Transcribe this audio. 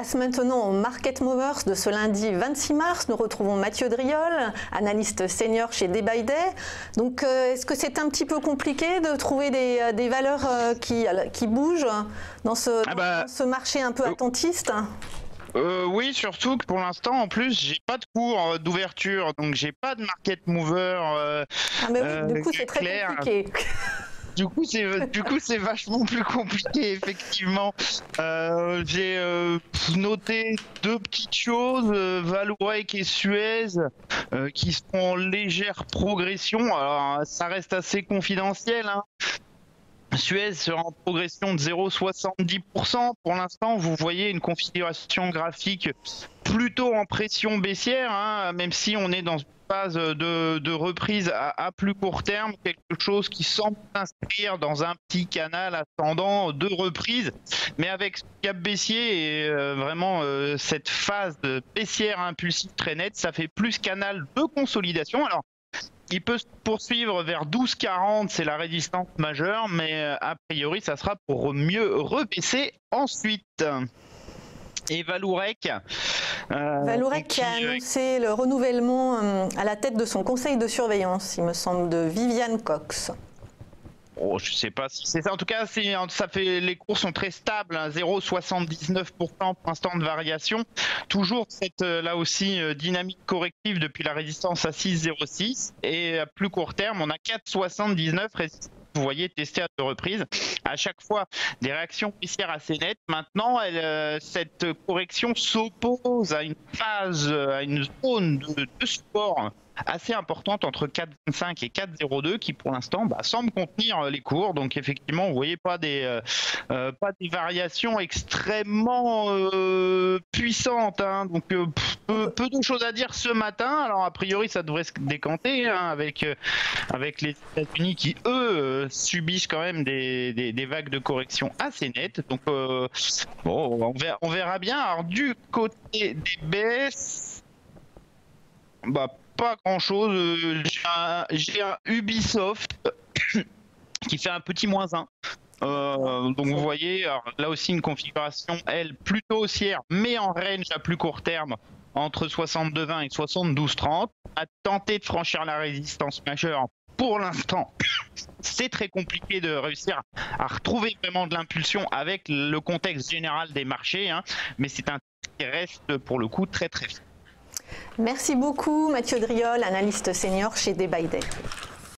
Place maintenant aux Market Movers de ce lundi 26 mars. Nous retrouvons Mathieu Driol, analyste senior chez Day by Day. Donc, est-ce que c'est un petit peu compliqué de trouver des valeurs qui bougent dans ce marché un peu attentiste? Oui, surtout que pour l'instant, en plus, j'ai pas de cours d'ouverture, donc j'ai pas de market mover. Mais oui, du coup, c'est très clair. compliqué. Du coup, c'est vachement plus compliqué, effectivement. J'ai noté deux petites choses, Vallourec et Suez, qui sont en légère progression. Alors, ça reste assez confidentiel, hein. Suez sera en progression de 0,70%. Pour l'instant, vous voyez une configuration graphique plutôt en pression baissière, hein, même si on est dans une phase de reprise à plus court terme, quelque chose qui semble s'inscrire dans un petit canal ascendant de reprise, mais avec ce gap baissier et vraiment cette phase baissière impulsive très nette, ça fait plus canal de consolidation. Alors, il peut se poursuivre vers 12,40, c'est la résistance majeure, mais a priori, ça sera pour mieux rebaisser ensuite. Et Vallourec. Vallourec qui a annoncé le renouvellement à la tête de son conseil de surveillance, il me semble, de Viviane Cox. Oh, je sais pas si c'est ça. En tout cas, les cours sont très stables, hein, 0,79% pour l'instant de variation. Toujours cette là aussi dynamique corrective depuis la résistance à 6,06 et à plus court terme, on a 4,79 résistance. Vous voyez, testé à deux reprises. À chaque fois, des réactions baissières assez nettes. Maintenant, cette correction s'oppose à une phase, à une zone de support assez importante entre 4,25 et 4,02 qui pour l'instant semble contenir les cours. Donc effectivement, vous voyez pas des variations extrêmement puissantes, hein. Donc peu de choses à dire ce matin. Alors a priori, ça devrait se décanter, hein, avec les États-Unis qui eux subissent quand même des vagues de correction assez nettes. Donc bon, on verra bien. Alors du côté des baisses, pas grand chose. J'ai un Ubisoft qui fait un petit -1. Donc vous voyez, alors, là aussi une configuration, elle, plutôt haussière, mais en range à plus court terme, entre 62,20 et 72,30. A tenté de franchir la résistance majeure. Pour l'instant, c'est très compliqué de réussir à retrouver vraiment de l'impulsion avec le contexte général des marchés, hein, mais c'est un qui reste pour le coup très très fort. Merci beaucoup Mathieu Driol, analyste senior chez Day by Day.